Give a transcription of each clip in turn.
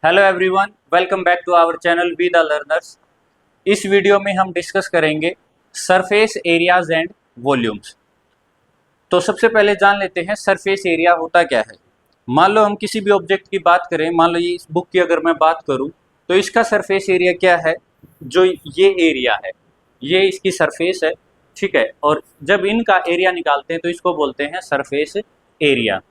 Hello everyone, welcome back to our channel We The Learners. इस video में हम discuss करेंगे सरफेस एरियाज एंड वॉल्यूम्स। तो सबसे पहले जान लेते हैं सरफेस एरिया होता क्या है। मान लो हम किसी भी ऑब्जेक्ट की बात करें, मान लो ये इस बुक की अगर मैं बात करूं तो इसका सरफेस एरिया क्या है। जो ये एरिया है ये इसकी सरफेस है, ठीक है। और जब इनका एरिया निकालते हैं तो इसको बोलते हैं सरफेस एरिया।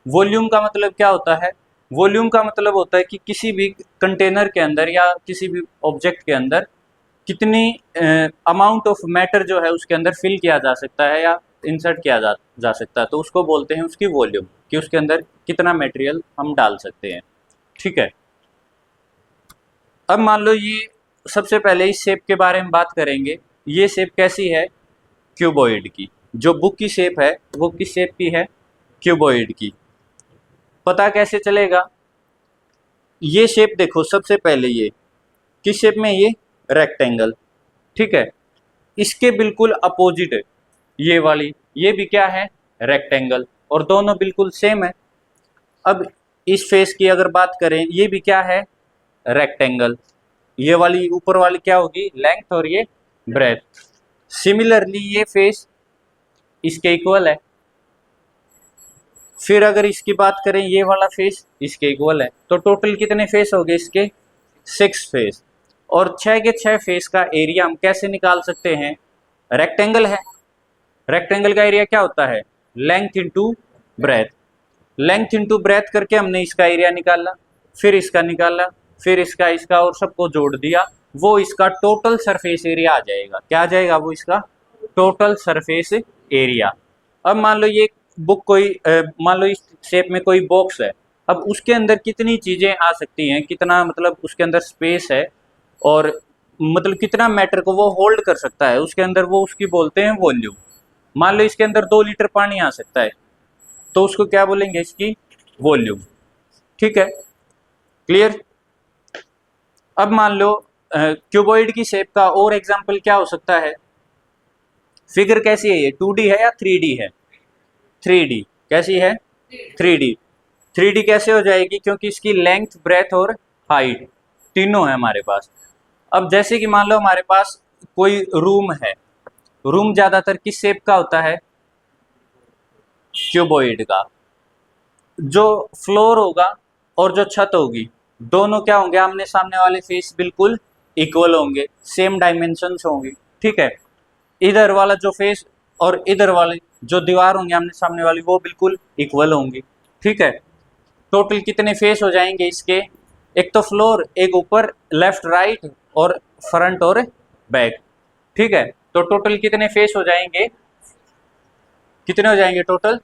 वॉल्यूम का मतलब क्या होता है? वॉल्यूम का मतलब होता है कि किसी भी कंटेनर के अंदर या किसी भी ऑब्जेक्ट के अंदर कितनी अमाउंट ऑफ मैटर जो है उसके अंदर फिल किया जा सकता है या इंसर्ट किया जा सकता है, तो उसको बोलते हैं उसकी वॉल्यूम, कि उसके अंदर कितना मटेरियल हम डाल सकते हैं, ठीक है। अब मान लो ये सबसे पहले इस शेप के बारे में बात करेंगे। ये शेप कैसी है? क्यूबॉइड की। जो बुक की शेप है वो किस शेप की है? क्यूबॉइड की। पता कैसे चलेगा? ये शेप देखो, सबसे पहले ये किस शेप में? ये रेक्टेंगल, ठीक है। इसके बिल्कुल अपोजिट ये वाली, ये भी क्या है? रेक्टेंगल, और दोनों बिल्कुल सेम है। अब इस फेस की अगर बात करें, ये भी क्या है? रेक्टेंगल। ये वाली ऊपर वाली क्या होगी? लेंथ, और ये ब्रेथ। सिमिलरली ये फेस इसके इक्वल है। फिर अगर इसकी बात करें, ये वाला फेस इसके इक्वल है। तो टोटल कितने फेस हो गए इसके? 6 फेस। और 6 के 6 फेस का एरिया हम कैसे निकाल सकते हैं? रेक्टेंगल है, रेक्टेंगल का एरिया क्या होता है? Length into breadth. Length into breadth करके हमने इसका एरिया निकाला, फिर इसका निकाला, फिर इसका और सबको जोड़ दिया, वो इसका टोटल सरफेस एरिया आ जाएगा। क्या आ जाएगा? वो इसका टोटल सरफेस एरिया। अब मान लो ये बुक कोई मान लो इस शेप में कोई बॉक्स है। अब उसके अंदर कितनी चीजें आ सकती हैं, कितना मतलब उसके अंदर स्पेस है, और मतलब कितना मैटर को वो होल्ड कर सकता है उसके अंदर, वो उसकी बोलते हैं वॉल्यूम। मान लो इसके अंदर 2 लीटर पानी आ सकता है, तो उसको क्या बोलेंगे? इसकी वॉल्यूम, ठीक है। क्लियर? अब मान लो क्यूबॉइड की शेप का और एग्जांपल क्या हो सकता है? फिगर कैसी है? ये 2D है या 3D है? 3D। कैसी है? 3D। 3D कैसे हो जाएगी? क्योंकि इसकी लेंथ, ब्रेथ और हाइट तीनों है हमारे पास। अब जैसे कि मान लो हमारे पास कोई रूम है। रूम ज्यादातर किस शेप का होता है? क्यूबॉइड का। जो फ्लोर होगा और जो छत होगी, दोनों क्या होंगे? आमने सामने वाले फेस बिल्कुल इक्वल होंगे, सेम डायमेंशंस होंगी, ठीक है। इधर वाला जो फेस और इधर वाली जो दीवार होंगी आमने सामने वाली, वो बिल्कुल इक्वल होंगी, ठीक है। टोटल कितने फेस हो जाएंगे इसके? एक तो फ्लोर, एक ऊपर, लेफ्ट राइट, और फ्रंट और बैक, ठीक है। तो टोटल कितने फेस हो जाएंगे? कितने हो जाएंगे टोटल?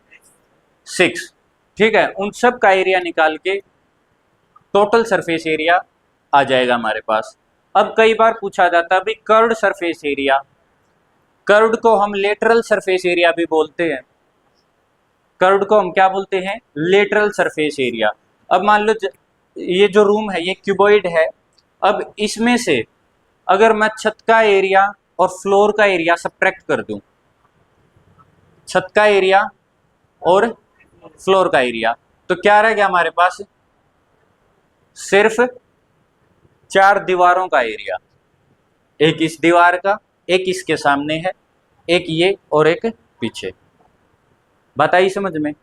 6, ठीक है। उन सब का एरिया निकाल के टोटल सरफेस एरिया आ जाएगा हमारे पास। अब कई बार पूछा जाता है भाई कर्व्ड सरफेस एरिया। कर्व्ड को हम लेटरल सरफेस एरिया भी बोलते हैं। कर्व्ड को हम क्या बोलते हैं? Lateral surface area. अब मान लो ये जो रूम है ये क्यूबॉइड है। अब इसमें से अगर मैं छत का एरिया और फ्लोर का एरिया सब्ट्रैक्ट कर दूं, छत का एरिया और फ्लोर का एरिया, तो क्या रह गया हमारे पास? सिर्फ 4 दीवारों का एरिया। एक इस दीवार का, एक इसके सामने है, एक ये, और एक पीछे। बताइए समझ में?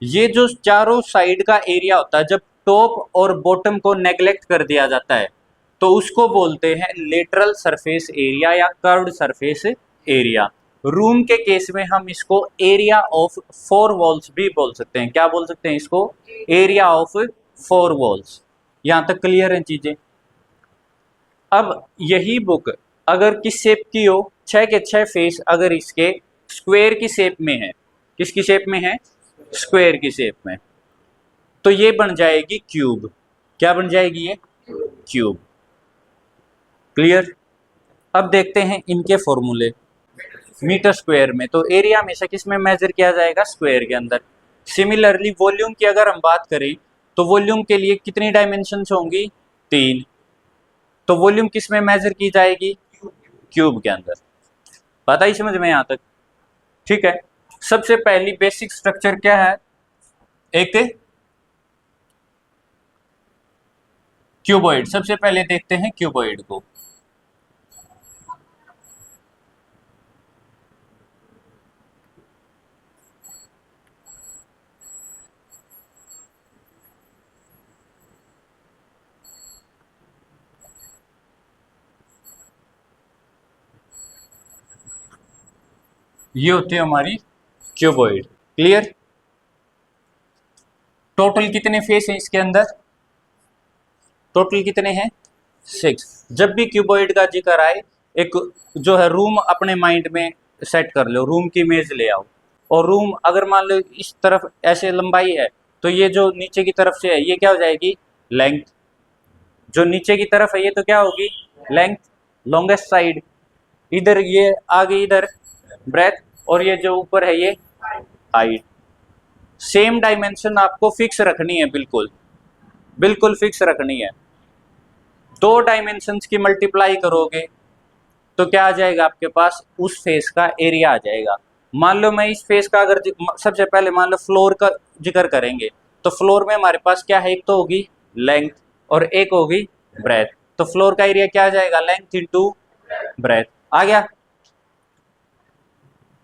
ये जो चारों साइड का एरिया होता है, जब टॉप और बॉटम को नेग्लेक्ट कर दिया जाता है तो उसको बोलते हैं लेटरल सरफेस एरिया या कर्व्ड सरफेस एरिया। रूम के केस में हम इसको एरिया ऑफ 4 वॉल्स भी बोल सकते हैं। क्या बोल सकते हैं इसको? Area of 4 walls. यहां तक क्लियर है चीजें? अब यही बुक अगर किस शेप की हो, 6 के 6 फेस अगर इसके स्क्वायर की शेप में है, किसकी शेप में है? स्क्वायर की शेप में, तो ये बन जाएगी क्यूब। क्या बन जाएगी? ये क्यूब। क्लियर? अब देखते हैं इनके फॉर्मूले। मीटर स्क्वायर में तो एरिया हमेशा किस में मेजर किया जाएगा? स्क्वायर के अंदर। सिमिलरली वॉल्यूम की अगर हम बात करें तो वॉल्यूम के लिए कितनी डायमेंशंस होंगी? 3। तो वॉल्यूम किस में मेजर की जाएगी? क्यूब के अंदर। पता ही समझ में यहाँ तक? ठीक है। सबसे पहली बेसिक स्ट्रक्चर क्या है? एक क्यूबॉइड, सबसे पहले देखते हैं क्यूबॉइड को। ये होती है हमारी क्यूबॉइड। क्लियर? टोटल कितने फेस हैं इसके अंदर? टोटल कितने हैं? 6। जब भी क्यूबॉइड का जिक्र आए, एक जो है रूम अपने माइंड में सेट कर लो, रूम की इमेज ले आओ। और रूम अगर मान लो इस तरफ ऐसे लंबाई है, तो ये जो नीचे की तरफ से है ये क्या हो जाएगी? लेंथ। जो नीचे की तरफ है ये तो क्या होगी? Length, longest side. इधर ये आ गई इधर ब्रेथ, और ये जो ऊपर है ये हाइट। सेम डायमेंशन आपको फिक्स रखनी है, बिल्कुल बिल्कुल फिक्स रखनी है। दो डायमेंशंस की मल्टीप्लाई करोगे तो क्या आ जाएगा आपके पास? उस फेस का एरिया आ जाएगा। मान लो मैं इस फेस का अगर सबसे पहले मान लो फ्लोर का जिक्र करेंगे, तो फ्लोर में हमारे पास क्या है? एक तो होगी लेंथ और एक होगी ब्रेथ। तो फ्लोर का एरिया क्या आ जाएगा? Length into breadth. आ गया?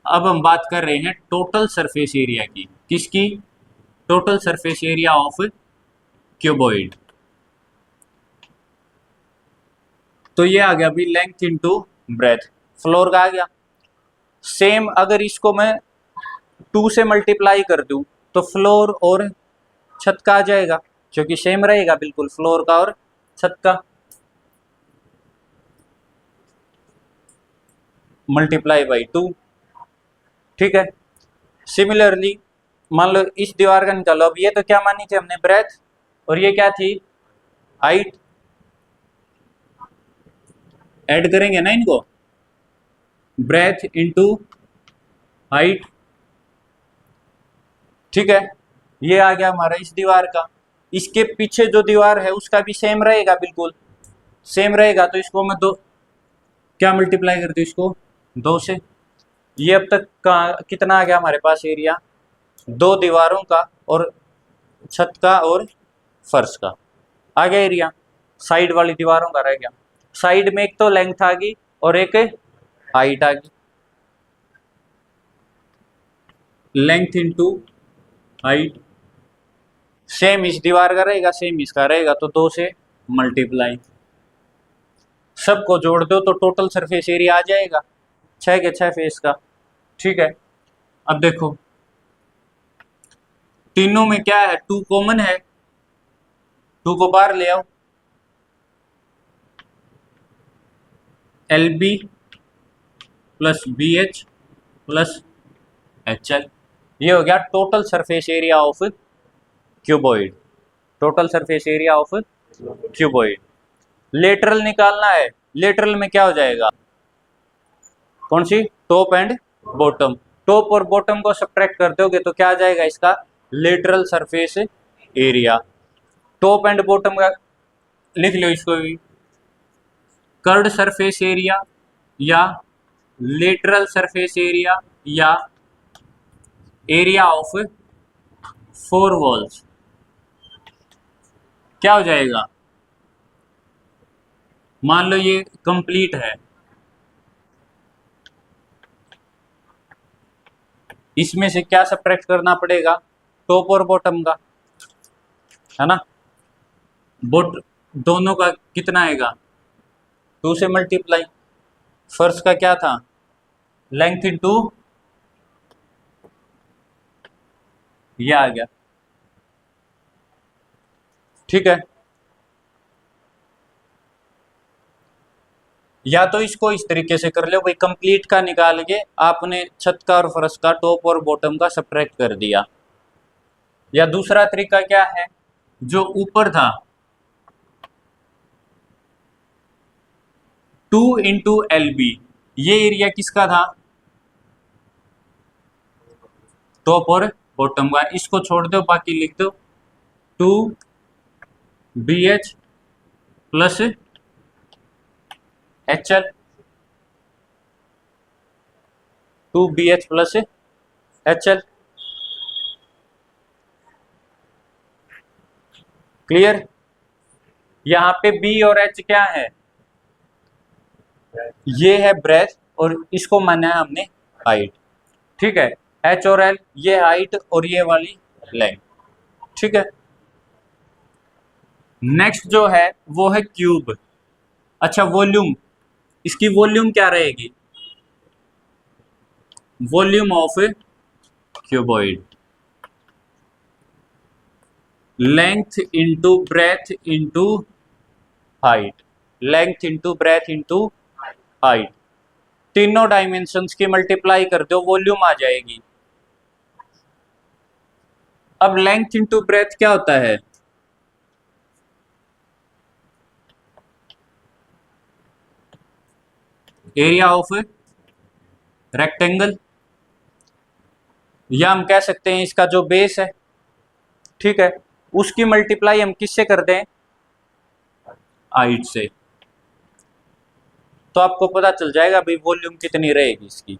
अब हम बात कर रहे हैं टोटल सरफेस एरिया की। किसकी? Total surface area of cuboid. तो ये आ गया अभी लेंथ इंटू ब्रेथ, फ्लोर का आ गया। सेम अगर इसको मैं 2 से मल्टीप्लाई कर दूं तो फ्लोर और छत का आ जाएगा, क्योंकि सेम रहेगा बिल्कुल फ्लोर का और छत का। Multiply by 2। ठीक है। सिमिलरली मान लो इस दीवार का निकालो। अब ये तो क्या मानी थी हमने? ब्रेथ। और ये क्या थी? हाइट। ऐड करेंगे ना इनको, ब्रेथ इंटू हाइट। ठीक है। ये आ गया हमारा इस दीवार का। इसके पीछे जो दीवार है उसका भी सेम रहेगा, बिल्कुल सेम रहेगा। तो इसको मैं दो क्या मल्टीप्लाई करती हूँ? इसको 2 से। ये अब तक का कितना आ गया हमारे पास एरिया? 2 दीवारों का और छत का और फर्श का आ गया एरिया। साइड वाली दीवारों का रह गया। साइड में एक तो लेंथ आ गई और एक हाइट आ गई। Length into height. सेम इस दीवार का रहेगा, सेम इसका रहेगा, तो 2 से मल्टीप्लाई। सबको जोड़ दो तो टोटल सरफेस एरिया आ जाएगा 6 के 6 फेस का। ठीक है। अब देखो तीनों में क्या है? 2 कॉमन है, 2 को बाहर ले आओ। L B plus B H plus H L. ये हो गया total surface area of cuboid. Total surface area of cuboid. Lateral निकालना है। लेटरल में क्या हो जाएगा? कौन सी? Top and bottom. टॉप और बॉटम को सब्ट्रैक्ट कर दोगे तो क्या आ जाएगा इसका? Lateral surface area. Top and bottom का लिख लो इसको भी, कर्ड सरफेस एरिया या लेटरल सरफेस एरिया या एरिया ऑफ 4 वॉल्स। क्या हो जाएगा? मान लो ये कंप्लीट है, इसमें से क्या सब्ट्रैक्ट करना पड़ेगा? टॉप और बॉटम का, है ना। बोट दोनों का कितना आएगा? 2 से मल्टीप्लाई। फर्श का क्या था? लेंथ इंटू, ये आ गया। ठीक है। या तो इसको इस तरीके से कर लो भाई, कंप्लीट का निकाल के आपने छत का और फर्श का, टॉप और बॉटम का सब्ट्रैक्ट कर दिया। या दूसरा तरीका क्या है? जो ऊपर था 2 इंटू एल बी, ये एरिया किसका था? टॉप और बॉटम का। इसको छोड़ दो, बाकी लिख दो 2 B H plus H L. 2 B H plus H L. Clear? यहाँ पे बी और एच क्या है, ये है ब्रेथ और इसको माना है हमने हाइट, ठीक है। एच और एल ये हाइट और ये वाली लेंथ, ठीक है। नेक्स्ट जो है वो है क्यूब। अच्छा वॉल्यूम, इसकी वॉल्यूम क्या रहेगी, volume of cuboid, length into breadth into height, length into breadth into height, तीनों डायमेंशंस की मल्टीप्लाई कर दो वॉल्यूम आ जाएगी। अब लेंथ इंटू ब्रेथ क्या होता है, एरिया ऑफ रेक्टेंगल, या हम कह सकते हैं इसका जो बेस है, ठीक है, उसकी मल्टीप्लाई हम किससे कर दें, हाइट से, तो आपको पता चल जाएगा भाई वॉल्यूम कितनी रहेगी इसकी।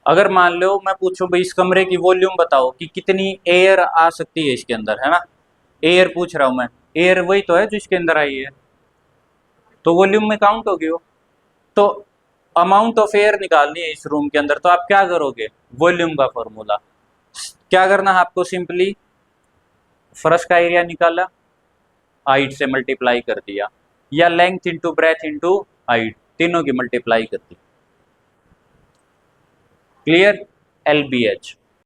अगर मान लो मैं पूछूं भाई इस कमरे की वॉल्यूम बताओ कि कितनी एयर आ सकती है इसके अंदर, है ना, एयर पूछ रहा हूं मैं, एयर वही तो है जो इसके अंदर आई है, तो वॉल्यूम में काउंट होगी वो। तो अमाउंट ऑफ एयर निकालनी है इस रूम के अंदर, तो आप क्या करोगे, वॉल्यूम का फॉर्मूला क्या करना है आपको, सिंपली फर्श का एरिया निकाला, हाइट से मल्टीप्लाई कर दिया, या length into breadth into height, तीनों की मल्टीप्लाई कर दी। Clear, LBH।